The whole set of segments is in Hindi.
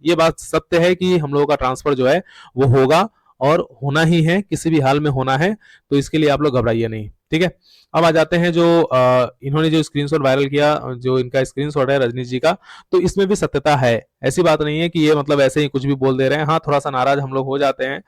ये बात सत्य है कि हम लोगों का ट्रांसफर जो है वो होगा और होना ही है, किसी भी हाल में होना है, तो इसके लिए आप लोग घबराइए नहीं। ठीक है, अब आ जाते हैं जो इन्होंने जो स्क्रीनशॉट वायरल किया, जो इनका स्क्रीनशॉट है रजनीश जी का, तो इसमें भी सत्यता है। ऐसी बात नहीं है कि ये मतलब ऐसे ही कुछ भी बोल दे रहे हैं। हाँ, थोड़ा सा नाराज हम लोग हो जाते हैं,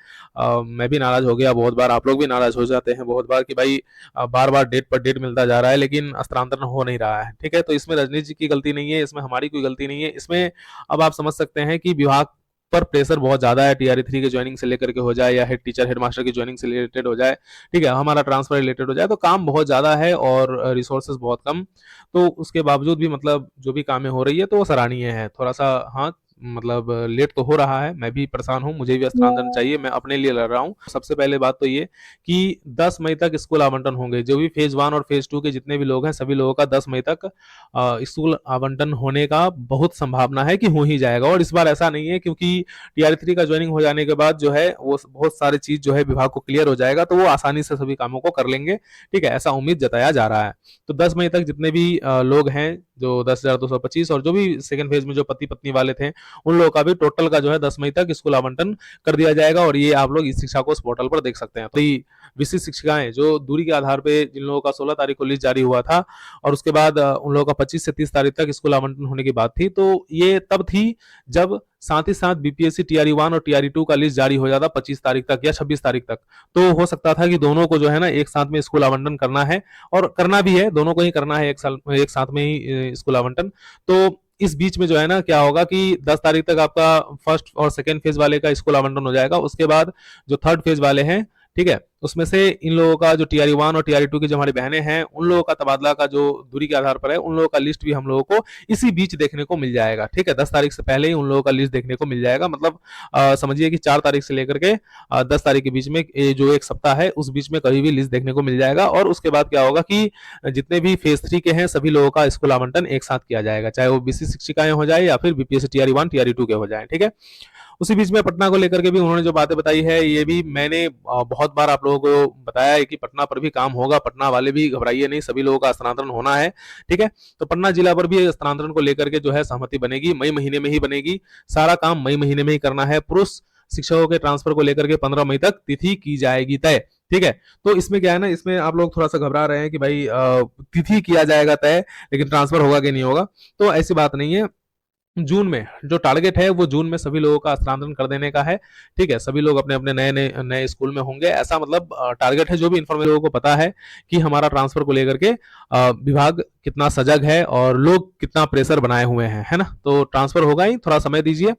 मैं भी नाराज हो गया बहुत बार, आप लोग भी नाराज हो जाते हैं बहुत बार कि भाई बार बार डेट पर डेट मिलता जा रहा है लेकिन हस्तांतरण हो नहीं रहा है। ठीक है, तो इसमें रजनीश जी की गलती नहीं है, इसमें हमारी कोई गलती नहीं है। इसमें अब आप समझ सकते हैं कि विभाग पर प्रेशर बहुत ज्यादा है, टीआरई 3 के ज्वाइनिंग से लेकर के हो जाए या हेड टीचर हेड मास्टर की ज्वाइनिंग से रिलेटेड हो जाए, ठीक है, हमारा ट्रांसफर रिलेटेड हो जाए, तो काम बहुत ज्यादा है और रिसोर्सेज बहुत कम। तो उसके बावजूद भी मतलब जो भी कामें हो रही है तो वो सराहनीय है। थोड़ा सा हाँ मतलब लेट तो हो रहा है, मैं भी परेशान हूँ, मुझे भी हस्तांतरण चाहिए, मैं अपने लिए लड़ रहा हूँ। सबसे पहले बात तो ये कि 10 मई तक स्कूल आवंटन होंगे, जो भी फेज 1 और फेज 2 के जितने भी लोग हैं सभी लोगों का 10 मई तक स्कूल आवंटन होने का बहुत संभावना है कि हो ही जाएगा। और इस बार ऐसा नहीं है क्योंकि टीआर 3 का ज्वाइनिंग हो जाने के बाद जो है वो बहुत सारी चीज जो है विभाग को क्लियर हो जाएगा, तो वो आसानी से सभी कामों को कर लेंगे। ठीक है, ऐसा उम्मीद जताया जा रहा है। तो 10 मई तक जितने भी लोग हैं जो 10,225 और जो भी सेकंड फेज में जो पति पत्नी वाले थे उन लोगों का भी टोटल का जो है 10 मई तक स्कूल आवंटन कर दिया जाएगा। और ये आप लोग इस शिक्षा को इस पोर्टल पर देख सकते हैं। तो विशिष्ट शिक्षिकाएं जो दूरी के आधार पर जिन लोगों का 16 तारीख को लिस्ट जारी हुआ था और उसके बाद उन लोगों का 25 से 30 तारीख तक स्कूल आवंटन होने की बात थी, तो ये तब थी जब साथ ही साथ बीपीएससी टीआरई 1 और टीआरई 2 का लिस्ट जारी हो जाता 25 तारीख तक या 26 तारीख तक। तो हो सकता था कि दोनों को जो है ना एक साथ में स्कूल आवंटन करना है और करना भी है, दोनों को ही करना है एक साथ में ही स्कूल आवंटन। तो इस बीच में जो है ना क्या होगा कि 10 तारीख तक आपका फर्स्ट और सेकेंड फेज वाले का स्कूल आवंटन हो जाएगा। उसके बाद जो थर्ड फेज वाले हैं, ठीक है, उसमें से इन लोगों का जो टीआरई 1 और टीआरई 2 की जो हमारी बहनें हैं उन लोगों का तबादला का जो दूरी के आधार पर है उन लोगों का लिस्ट भी हम लोगों को इसी बीच देखने को मिल जाएगा। ठीक है, 10 तारीख से पहले ही उन लोगों का लिस्ट देखने को मिल जाएगा। मतलब समझिए कि 4 तारीख से लेकर के 10 तारीख के बीच में जो एक सप्ताह है उस बीच में कभी भी लिस्ट देखने को मिल जाएगा। और उसके बाद क्या होगा कि जितने भी फेज 3 के हैं सभी लोगों का स्कूल आवंटन एक साथ किया जाएगा, चाहे वो बीसी शिक्षिकाएं हो जाए या फिर बीपीएससी टीआरई 1 टीआरई 2 के हो जाए। ठीक है, उसी बीच में पटना को लेकर के भी उन्होंने जो बातें बताई है ये भी मैंने बहुत बार आप लोगों को बताया है कि पटना पर भी काम होगा, पटना वाले भी घबराइए नहीं, सभी लोगों का स्थानांतरण होना है। ठीक है, तो पटना जिला पर भी स्थानांतरण को लेकर के जो है सहमति बनेगी, मई महीने में ही बनेगी, सारा काम मई महीने में ही करना है। पुरुष शिक्षकों के ट्रांसफर को लेकर के 15 मई तक तिथि की जाएगी तय। ठीक है, तो इसमें क्या है ना, इसमें आप लोग थोड़ा सा घबरा रहे हैं कि भाई तिथि किया जाएगा तय लेकिन ट्रांसफर होगा कि नहीं होगा, तो ऐसी बात नहीं है। जून में जो टारगेट है वो जून में सभी लोगों का स्थानांतरण कर देने का है। ठीक है, सभी लोग अपने अपने नए नए नए स्कूल में होंगे, ऐसा मतलब टारगेट है। जो भी इन्फॉर्मेशन लोगों को पता है कि हमारा ट्रांसफर को लेकर के विभाग कितना सजग है और लोग कितना प्रेशर बनाए हुए हैं, है ना। तो ट्रांसफर होगा ही, थोड़ा समय दीजिए,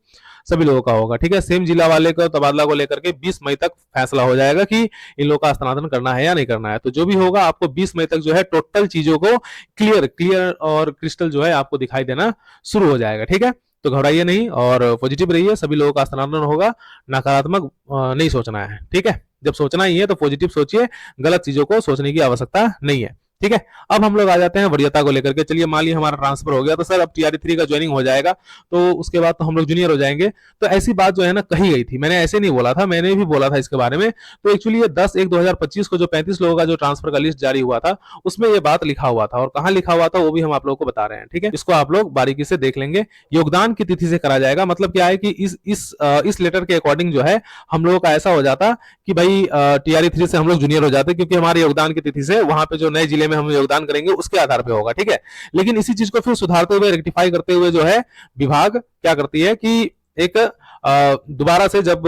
सभी लोगों का होगा। ठीक है, सेम जिला वाले को तबादला को लेकर के 20 मई तक फैसला हो जाएगा कि इन लोगों का स्थानांतरण करना है या नहीं करना है। तो जो भी होगा आपको 20 मई तक जो है टोटल चीजों को क्लियर और क्रिस्टल जो है आपको दिखाई देना शुरू हो जाएगा। ठीक है, तो घबराइए नहीं और पॉजिटिव रहिए, सभी लोगों का स्थानांतरण होगा, नकारात्मक नहीं सोचना है। ठीक है, जब सोचना ही है तो पॉजिटिव सोचिए, गलत चीजों को सोचने की आवश्यकता नहीं है। ठीक है, अब हम लोग आ जाते हैं वरीयता को लेकर के। चलिए मान लीजिए हमारा ट्रांसफर हो गया तो सर अब टीआरई 3 का ज्वाइनिंग हो जाएगा तो उसके बाद तो हम लोग जूनियर हो जाएंगे, तो ऐसी बात जो है ना कही गई थी, मैंने ऐसे नहीं बोला था, मैंने भी बोला था इसके बारे में। तो एक्चुअली ये 10/1/2025 को जो 35 लोगों का जो ट्रांसफर का लिस्ट जारी हुआ था उसमें ये बात लिखा हुआ था, और कहाँ लिखा हुआ था वो भी हम आप लोगों को बता रहे हैं। ठीक है, इसको आप लोग बारीकी से देख लेंगे। योगदान की तिथि से करा जाएगा, मतलब क्या है कि इस लेटर के अकॉर्डिंग जो है हम लोगों का ऐसा हो जाता कि भाई टीआरई 3 से हम लोग जूनियर हो जाते, क्योंकि हमारे योगदान की तिथि से वहां पे जो नए जिले में हम योगदान करेंगे उसके आधार पे होगा। ठीक है, लेकिन इसी चीज को फिर सुधारते हुए रेक्टिफाई करते हुए जो है विभाग क्या करती है कि एक दोबारा से जब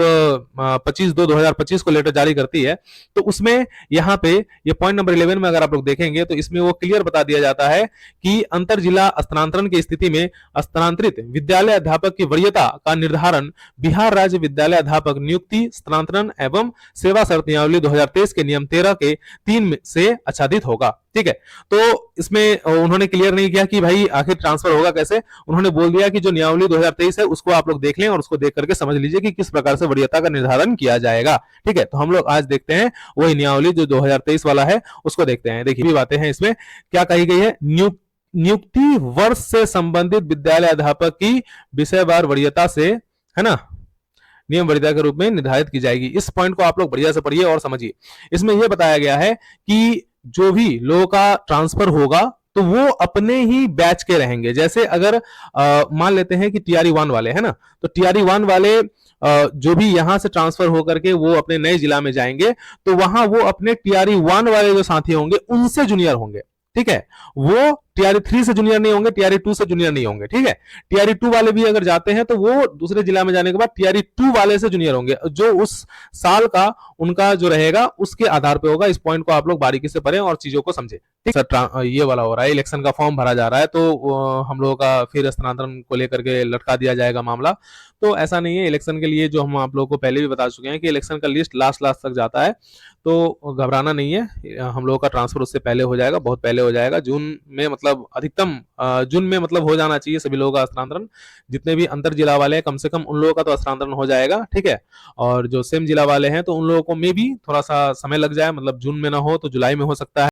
25/2/2025 को लेटर जारी करती है तो उसमें यहाँ पे ये पॉइंट नंबर 11 में अगर आप लोग देखेंगे तो इसमें वो क्लियर बता दिया जाता है कि अंतर जिला स्थानांतरण की स्थिति में स्थानांतरित विद्यालय अध्यापक की वरीयता का निर्धारण बिहार राज्य विद्यालय अध्यापक नियुक्ति स्थानांतरण एवं सेवा शर्त नियमावली 2023 के नियम 13 के 3 से आच्छादित होगा। ठीक है, तो इसमें उन्होंने क्लियर नहीं किया कि भाई आखिर ट्रांसफर होगा कैसे, उन्होंने बोल दिया कि जो नियमावली 2023 है उसको आप लोग देख लें और उसको देख करके समझ लीजिए कि किस प्रकार से वरीयता का निर्धारण किया जाएगा। ठीक है, तो हम लोग आज देखते हैं वही नियमावली जो 2023 वाला है उसको देखते हैं। देखिए भी बातें हैं इसमें, क्या कही गई है, नियुक्ति वर्ष से संबंधित विद्यालय अध्यापक की विषयवार वरीयता से, है ना, नियम वरीयता के रूप में निर्धारित की जाएगी। इस पॉइंट को आप लोग बढ़िया से पढ़िए और समझिए। इसमें यह बताया गया है कि जो भी लोगों का ट्रांसफर होगा तो वो अपने ही बैच के रहेंगे। जैसे अगर मान लेते हैं कि टीआरई 1 वाले है ना, तो टीआरई 1 वाले जो भी यहां से ट्रांसफर होकर के वो अपने नए जिला में जाएंगे, तो वहां वो अपने टीआरई 1 वाले जो साथी होंगे उनसे जूनियर होंगे, ठीक है। वो टीआरई 3 से जूनियर नहीं होंगे, टीआरई 2 से जूनियर नहीं होंगे, ठीक है। टीआरई 2 वाले भी अगर जाते हैं तो वो दूसरे जिला में जाने के बाद टीआरई 2 वाले से जूनियर होंगे, जो उस साल का उनका जो रहेगा उसके आधार पे होगा। इस पॉइंट को आप लोग बारीकी से पढ़ें और चीजों को समझे, ठीक सर। ये वाला हो रहा है, इलेक्शन का फॉर्म भरा जा रहा है, तो हम लोगों का फिर स्थानांतरण को लेकर के लटका दिया जाएगा मामला। तो ऐसा नहीं है, इलेक्शन के लिए जो हम आप लोगों को पहले भी बता चुके हैं कि इलेक्शन का लिस्ट लास्ट लास्ट तक जाता है, तो घबराना नहीं है। हम लोगों का ट्रांसफर उससे पहले हो जाएगा, बहुत पहले हो जाएगा। जून में मतलब अधिकतम जून में मतलब हो जाना चाहिए सभी लोगों का स्थानांतरण। जितने भी अंतर जिला वाले हैं कम से कम उन लोगों का तो स्थानांतरण हो जाएगा, ठीक है। और जो सेम जिला वाले हैं तो उन लोगों को में भी थोड़ा सा समय लग जाए, मतलब जून में ना हो तो जुलाई में हो सकता है।